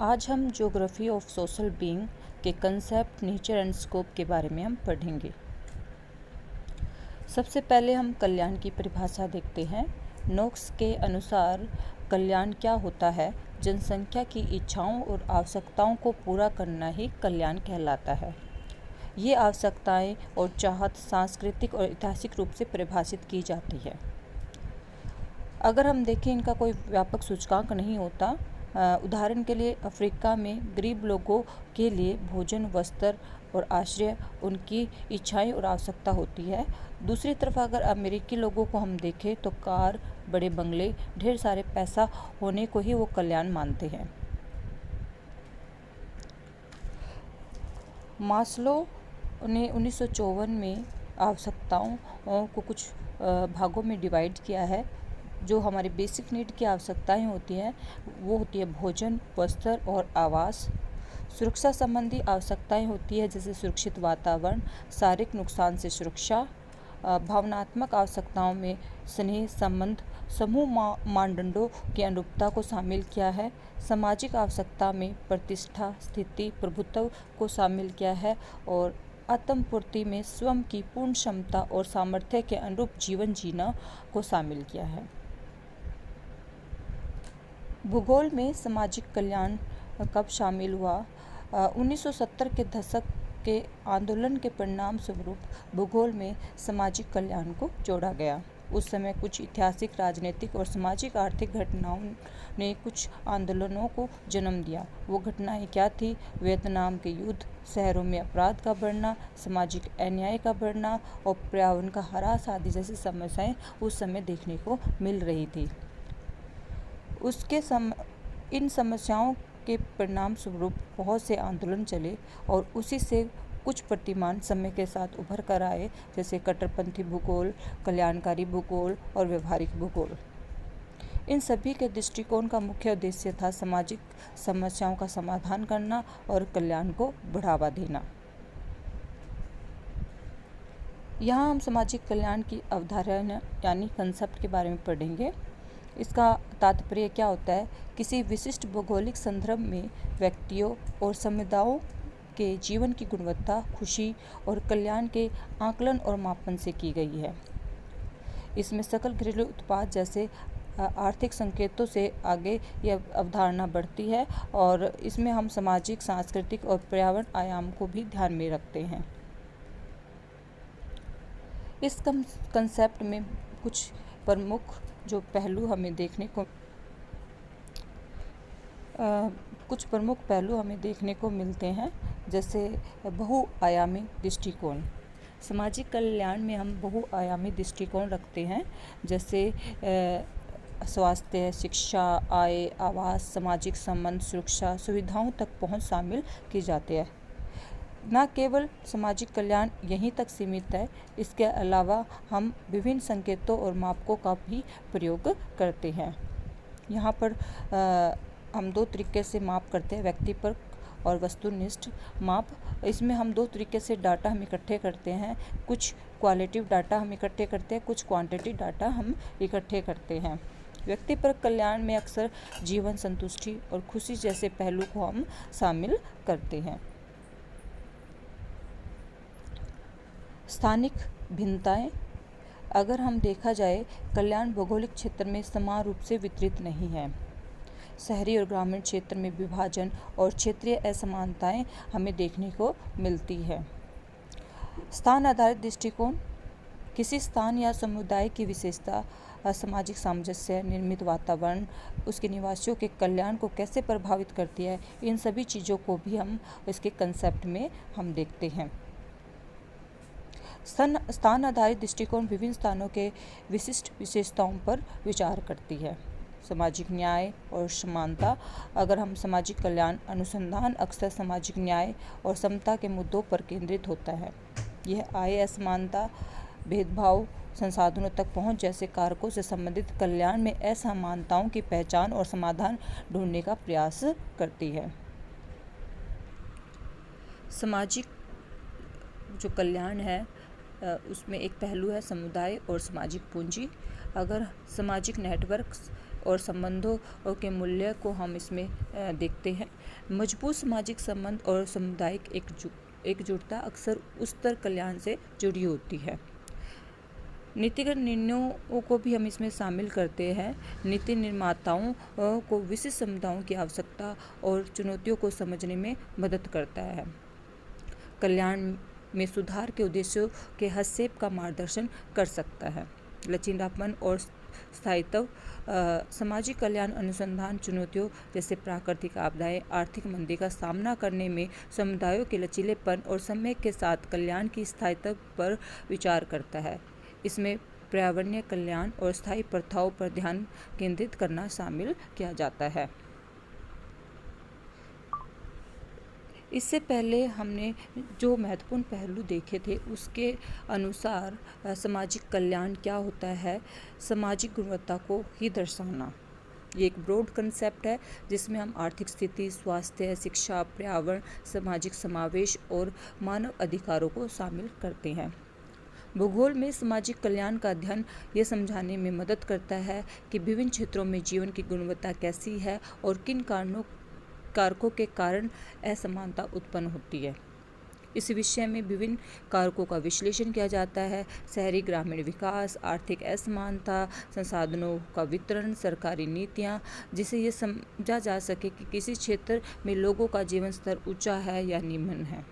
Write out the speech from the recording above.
आज हम geography of social being के कंसेप्ट, नेचर एंड स्कोप के बारे में हम पढ़ेंगे। सबसे पहले हम कल्याण की परिभाषा देखते हैं। नोक्स के अनुसार कल्याण क्या होता है? जनसंख्या की इच्छाओं और आवश्यकताओं को पूरा करना ही कल्याण कहलाता है। ये आवश्यकताएं और चाहत सांस्कृतिक और ऐतिहासिक रूप से परिभाषित की जाती है। अगर हम देखें, इनका कोई व्यापक सूचकांक नहीं होता। उदाहरण के लिए अफ्रीका में गरीब लोगों के लिए भोजन, वस्त्र और आश्रय उनकी इच्छाएं और आवश्यकता होती है। दूसरी तरफ अगर अमेरिकी लोगों को हम देखें तो कार, बड़े बंगले, ढेर सारे पैसा होने को ही वो कल्याण मानते हैं। मास्लो ने 1954 में आवश्यकताओं को कुछ भागों में डिवाइड किया है। जो हमारी बेसिक नीड की आवश्यकताएं होती हैं वो होती है भोजन, वस्त्र और आवास। सुरक्षा संबंधी आवश्यकताएं होती है जैसे सुरक्षित वातावरण, शारीरिक नुकसान से सुरक्षा। भावनात्मक आवश्यकताओं में स्नेह, संबंध, समूह मानदंडों की अनुरूपता को शामिल किया है। सामाजिक आवश्यकता में प्रतिष्ठा, स्थिति, प्रभुत्व को शामिल किया है और आत्मपूर्ति में स्वयं की पूर्ण क्षमता और सामर्थ्य के अनुरूप जीवन जीना को शामिल किया है। भूगोल में सामाजिक कल्याण कब शामिल हुआ? 1970 के दशक के आंदोलन के परिणाम स्वरूप भूगोल में सामाजिक कल्याण को जोड़ा गया। उस समय कुछ ऐतिहासिक, राजनीतिक और सामाजिक आर्थिक घटनाओं ने कुछ आंदोलनों को जन्म दिया। वो घटनाएं क्या थी? वियतनाम के युद्ध, शहरों में अपराध का बढ़ना, सामाजिक अन्याय का बढ़ना और पर्यावरण का ह्रास आदि जैसी समस्याएं उस समय देखने को मिल रही थी। इन समस्याओं के परिणाम स्वरूप बहुत से आंदोलन चले और उसी से कुछ प्रतिमान समय के साथ उभर कर आए, जैसे कट्टरपंथी भूगोल, कल्याणकारी भूगोल और व्यवहारिक भूगोल। इन सभी के दृष्टिकोण का मुख्य उद्देश्य था सामाजिक समस्याओं का समाधान करना और कल्याण को बढ़ावा देना। यहाँ हम सामाजिक कल्याण की अवधारणा यानी कंसेप्ट के बारे में पढ़ेंगे। इसका तात्पर्य क्या होता है? किसी विशिष्ट भौगोलिक संदर्भ में व्यक्तियों और समुदायों के जीवन की गुणवत्ता, खुशी और कल्याण के आकलन और मापन से की गई है। इसमें सकल घरेलू उत्पाद जैसे आर्थिक संकेतों से आगे यह अवधारणा बढ़ती है और इसमें हम सामाजिक, सांस्कृतिक और पर्यावरण आयाम को भी ध्यान में रखते हैं। इस कंसेप्ट में कुछ प्रमुख जो पहलू हमें देखने को मिलते हैं, जैसे बहुआयामी दृष्टिकोण। सामाजिक कल्याण में हम बहुआयामी दृष्टिकोण रखते हैं, जैसे स्वास्थ्य, शिक्षा, आय, आवास, सामाजिक संबंध, सुरक्षा, सुविधाओं तक पहुंच शामिल की जाती है। न केवल सामाजिक कल्याण यहीं तक सीमित है, इसके अलावा हम विभिन्न संकेतों और मापकों का भी प्रयोग करते हैं। यहाँ पर हम दो तरीके से माप करते हैं, व्यक्तिपरक और वस्तुनिष्ठ माप। इसमें हम दो तरीके से डाटा हम इकट्ठे करते हैं। कुछ क्वालिटेटिव डाटा हम इकट्ठे करते हैं, कुछ क्वांटिटेटिव डाटा हम इकट्ठे करते हैं। व्यक्तिपरक कल्याण में अक्सर जीवन, संतुष्टि और खुशी जैसे पहलू को हम शामिल करते हैं। स्थानिक भिन्नताएं। अगर हम देखा जाए, कल्याण भौगोलिक क्षेत्र में समान रूप से वितरित नहीं है। शहरी और ग्रामीण क्षेत्र में विभाजन और क्षेत्रीय असमानताएं हमें देखने को मिलती है। स्थान आधारित दृष्टिकोण। किसी स्थान या समुदाय की विशेषता, सामाजिक सामंजस्य, निर्मित वातावरण उसके निवासियों के कल्याण को कैसे प्रभावित करती है, इन सभी चीज़ों को भी हम इसके कंसेप्ट में हम देखते हैं। स्थान आधारित दृष्टिकोण विभिन्न स्थानों के विशिष्ट विशेषताओं पर विचार करती है। सामाजिक न्याय और समानता। अगर हम सामाजिक कल्याण अनुसंधान अक्सर सामाजिक न्याय और समता के मुद्दों पर केंद्रित होता है। यह आय असमानता, भेदभाव, संसाधनों तक पहुंच जैसे कारकों से संबंधित कल्याण में असमानताओं की पहचान और समाधान ढूंढने का प्रयास करती है। सामाजिक जो कल्याण है उसमें एक पहलू है समुदाय और सामाजिक पूंजी। अगर सामाजिक नेटवर्क और संबंधों के मूल्य को हम इसमें देखते हैं। मजबूत सामाजिक संबंध और सामुदायिक एकजुटता अक्सर उच्चतर कल्याण से जुड़ी होती है। नीतिगत निर्णयों को भी हम इसमें शामिल करते हैं। नीति निर्माताओं को विशिष्ट समुदायों की आवश्यकता और चुनौतियों को समझने में मदद करता है। कल्याण में सुधार के उद्देश्यों के हस्तक्षेप का मार्गदर्शन कर सकता है। लचीलापन और स्थायित्व सामाजिक कल्याण अनुसंधान चुनौतियों जैसे प्राकृतिक आपदाएं, आर्थिक मंदी का सामना करने में समुदायों के लचीलेपन और समय के साथ कल्याण की स्थायित्व पर विचार करता है। इसमें पर्यावरणीय कल्याण और स्थायी प्रथाओं पर ध्यान केंद्रित करना शामिल किया जाता है। इससे पहले हमने जो महत्वपूर्ण पहलू देखे थे उसके अनुसार सामाजिक कल्याण क्या होता है, सामाजिक गुणवत्ता को ही दर्शाना। ये एक ब्रॉड कंसेप्ट है जिसमें हम आर्थिक स्थिति, स्वास्थ्य, शिक्षा, पर्यावरण, सामाजिक समावेश और मानव अधिकारों को शामिल करते हैं। भूगोल में सामाजिक कल्याण का अध्ययन ये समझाने में मदद करता है कि विभिन्न क्षेत्रों में जीवन की गुणवत्ता कैसी है और किन कारकों के कारण असमानता उत्पन्न होती है। इस विषय में विभिन्न कारकों का विश्लेषण किया जाता है। शहरी ग्रामीण विकास, आर्थिक असमानता, संसाधनों का वितरण, सरकारी नीतियाँ, जिससे ये समझा जा सके कि किसी क्षेत्र में लोगों का जीवन स्तर ऊंचा है या निम्न है।